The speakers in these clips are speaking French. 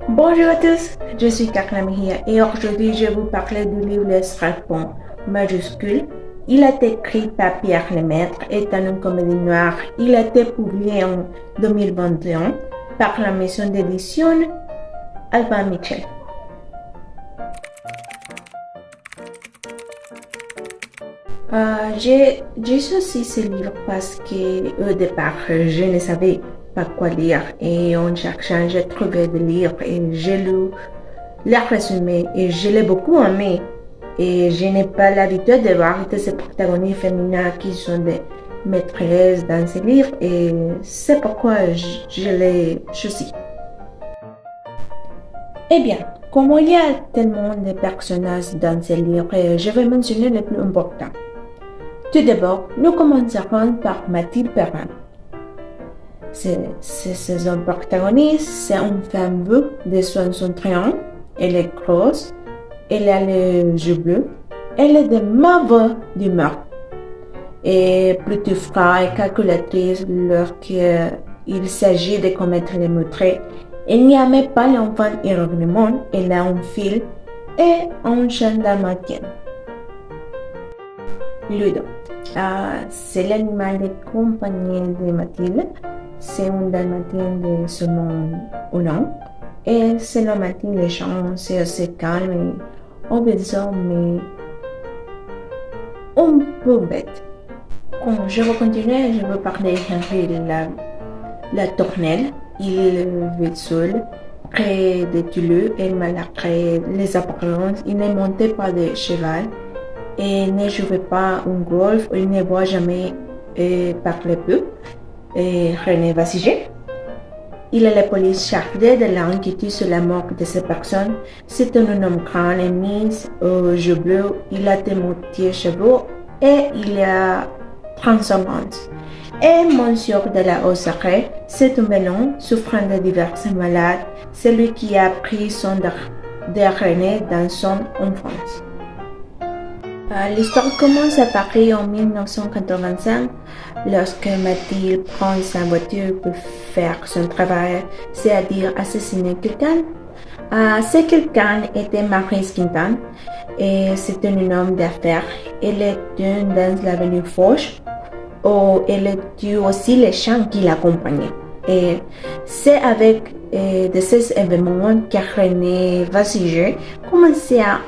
Bonjour à tous, je suis Kakla Mejia et aujourd'hui je vais vous parler du livre Le Strapon majuscule. Il a été écrit par Pierre Lemaître, est une comédie noire. Il a été publié en 2021 par la maison d'édition Alban Michel. J'ai choisi ce livre parce qu'au départ, je ne savais pas quoi lire et en cherchant, j'ai trouvé des livres et j'ai lu les résumés et je l'ai beaucoup aimé. Et je n'ai pas l'habitude de voir de ces protagonistes féminins qui sont des maîtresses dans ces livres et c'est pourquoi je l'ai choisi. Eh bien, comme il y a tellement de personnages dans ces livres, je vais mentionner les plus importants. Tout d'abord, nous commencerons par Mathilde Perrin. C'est son protagoniste, c'est une femme vue de 63 ans. Elle est grosse, elle a les yeux bleus, elle est de mauvaise humeur et plutôt froide et calculatrice lorsqu'il s'agit de commettre les meurtres. Elle n'y aime pas l'enfant irrégulièrement, elle a un fil et un chien dalmatien. Ludo. C'est l'animal de compagnie de Mathilde. C'est un dalmatien de seulement 1 an. Et selon Mathilde, les gens, c'est assez calme et obéissant, mais un peu bête. Quand je vais continuer, je vais parler d'Henri la tournelle. Il vit seul, près de Toulouse, et malgré les apparences, il ne montait pas de cheval et ne jouait pas un golf, il ne voit jamais parler peu. Et René Vassiger. Il est la police chargée de l'inquiétude sur la mort de ces personnes. C'est un homme grand et mince, aux yeux bleus, il a des moitiés cheveux et il a transcendance. Et Monsieur de la Haute-Sacrée, c'est un melon souffrant de diverses maladies, celui qui a pris son de René dans son enfance. L'histoire commence à Paris en 1985, lorsque Mathilde prend sa voiture pour faire son travail, c'est-à-dire assassiner quelqu'un. Ce quelqu'un était Maurice Quintan et c'est un homme d'affaires. Elle est dans l'avenue Foch où elle tue aussi les gens qui l'accompagnaient. Et c'est avec de ces événements que René Vassiger commençait à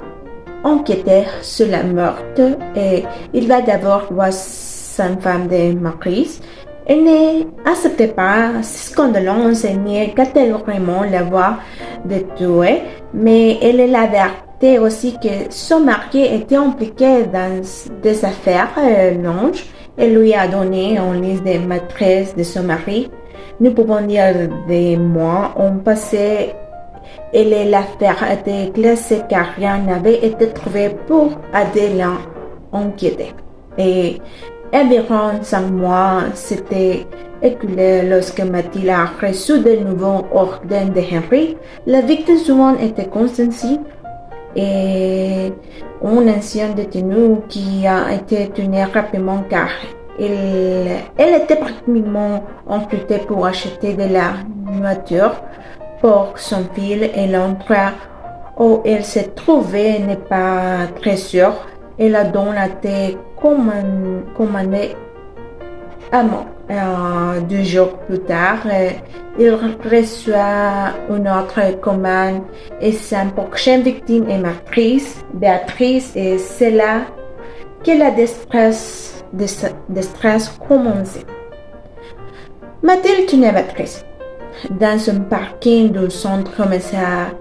enquêter sur la meurtre et il va d'abord voir sa femme de Maurice. Elle n'acceptait pas ses condoléances et niait catégoriquement l'avoir tué, mais elle l'avertit aussi que son mari était impliqué dans des affaires longues. Elle lui a donné une liste des maîtresses de son mari. Nous pouvons dire des mois ont passé et l'affaire a été classée car rien n'avait été trouvé pour aider l'enquête. Et environ 5 mois s'étaient écoulés lorsque Mathilde a reçu de nouveaux ordres de Henri. La victime souvent était consentie et un ancien détenu qui a été tenu rapidement car elle était pratiquement recrutée pour acheter de la nourriture pour son fils et l'endroit où elle se trouvait n'est pas très sûr et la donne a été commandée à mort. 2 jours plus tard, il reçoit une autre commande et sa prochaine victime est Béatrice et c'est là que la détresse commençait. Mathilde tenait Béatrice dans un parking du centre commercial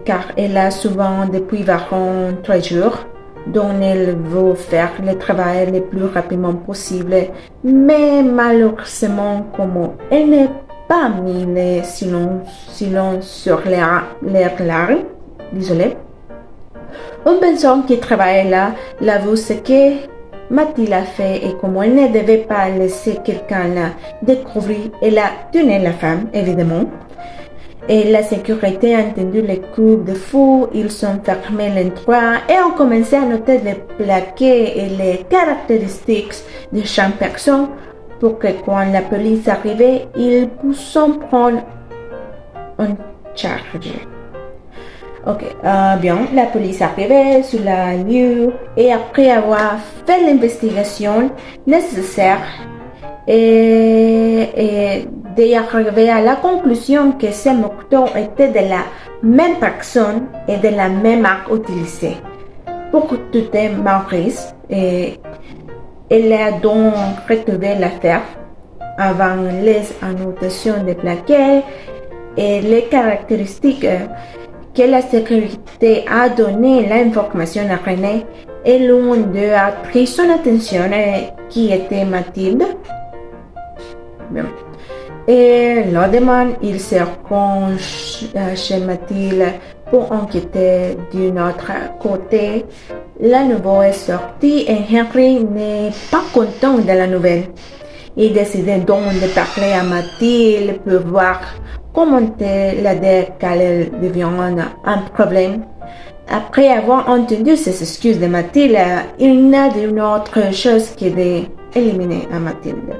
car elle a souvent depuis environ 3 jours dont elle veut faire le travail le plus rapidement possible, mais malheureusement comme elle n'est pas mis le silence sur l'air larmes, désolé. Une personne qui travaille là l'avoue ce que Mathilde a fait et comme elle ne devait pas laisser quelqu'un la découvrir, elle a tué la femme, évidemment. Et la sécurité a entendu les coups de feu, ils ont fermé l'endroit et ont commencé à noter les plaquets et les caractéristiques de chaque personne pour que quand la police arrivait, ils puissent prendre un chargé. Ok, bien, la police arrivait sur la lieu et après avoir fait l'investigation nécessaire et d'arriver à la conclusion que ces morceaux étaient de la même personne et de la même arme utilisée pour tuer Maurice. Et elle a donc retrouvé l'affaire avant les annotations des plaquettes et les caractéristiques que la sécurité a donné l'information à René et l'un d'eux a pris son attention qui était Mathilde. Bien. Et le lendemain, il se rend chez Mathilde pour enquêter d'un autre côté. La nouvelle est sortie et Henry n'est pas content de la nouvelle. Il décide donc de parler à Mathilde pour voir comment l'aider car elle devient un problème. Après avoir entendu ces excuses de Mathilde, il n'a d'une autre chose que d'éliminer à Mathilde.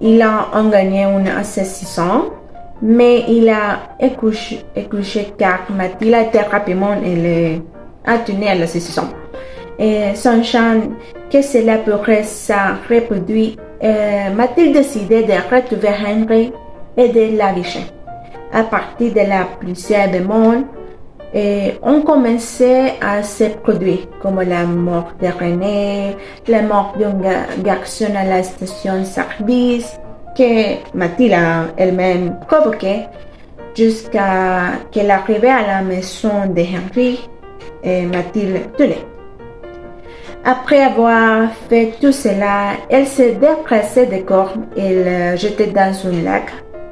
Il a gagné une assassinat, mais il a écouché car Mathilde a été rapidement a tenu à l'assassinat. Et sachant que cela pourrait se reproduire, Mathilde décidé de retrouver Henry et de l'aviser. À partir de la plusieurs démons, on commençait à se produire, comme la mort de René, la mort d'un garçon à la station-service, que Mathilde a elle-même provoqué, jusqu'à qu'elle arrivait à la maison de Henry et Mathilde tenait. Après avoir fait tout cela, elle se dépressait des corps et le jetait dans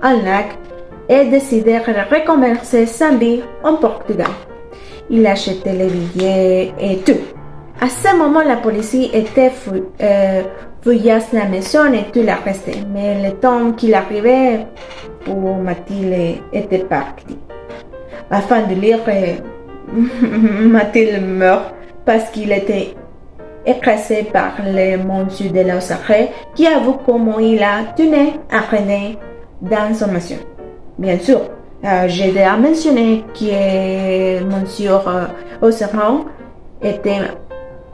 un lac, et décidait de recommencer sa vie en Portugal. Il achetait les billets et tout. À ce moment, la police était fouillasse la maison et tout la restait. Mais le temps qu'il arrivait pour Mathilde était parti. Afin de lire, Mathilde meurt parce qu'il était écrasé par le monsieur de l'Osaré qui avoue comment il a tenu à René dans son maison. Bien sûr, j'ai déjà mentionné que monsieur Ossaron était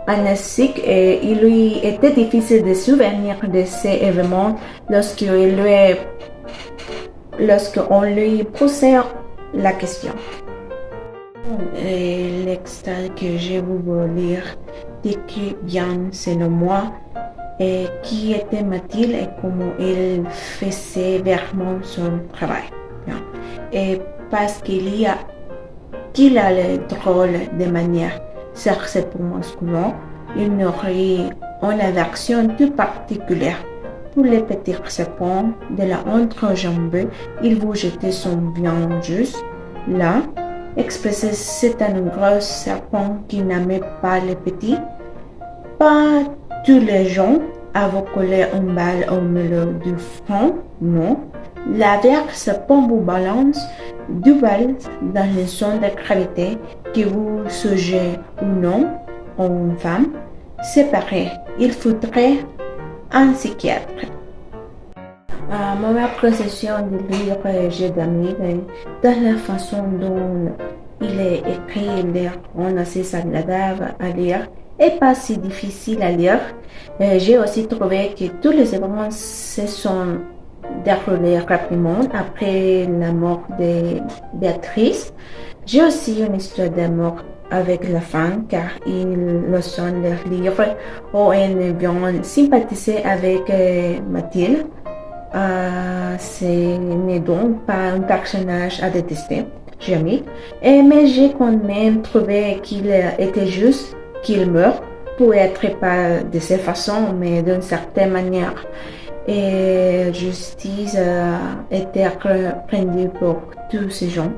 amnésique et il lui était difficile de se souvenir de ces événements lorsqu'on lui posait la question. L'extrait que je vais lire décrit bien, selon moi, qui était Mathilde et comment elle faisait vraiment son travail. Et parce qu'il a le drôle de manière sexuelle pour masculin, il n'aurait une aversion toute particulière pour les petits serpents de la entrejambe. Il vous jetait son viande juste là. Expressé, c'est un gros serpent qui n'aimait pas les petits. Pas tous les gens avaient collé une balle au milieu du front, non. L'avers serpent vous balance deux balles dans les zones de gravité que vous soyez ou non une femme. C'est pareil, il faudrait un psychiatre. Mon appréciation du livre, j'ai d'amis dans la façon dont il est écrit, il est assez agréable à lire et pas si difficile à lire. J'ai aussi trouvé que tous les événements se sont déroulés rapidement après la mort de Béatrice. J'ai aussi une histoire d'amour avec la femme car ils le sont le livre où elle vient sympathiser avec Mathilde. Ce n'est donc pas un personnage à détester, jamais. Mais j'ai quand même trouvé qu'il était juste qu'il meure, pour être pas de cette façon, mais d'une certaine manière. Et justice était reprenue pour tous ces gens.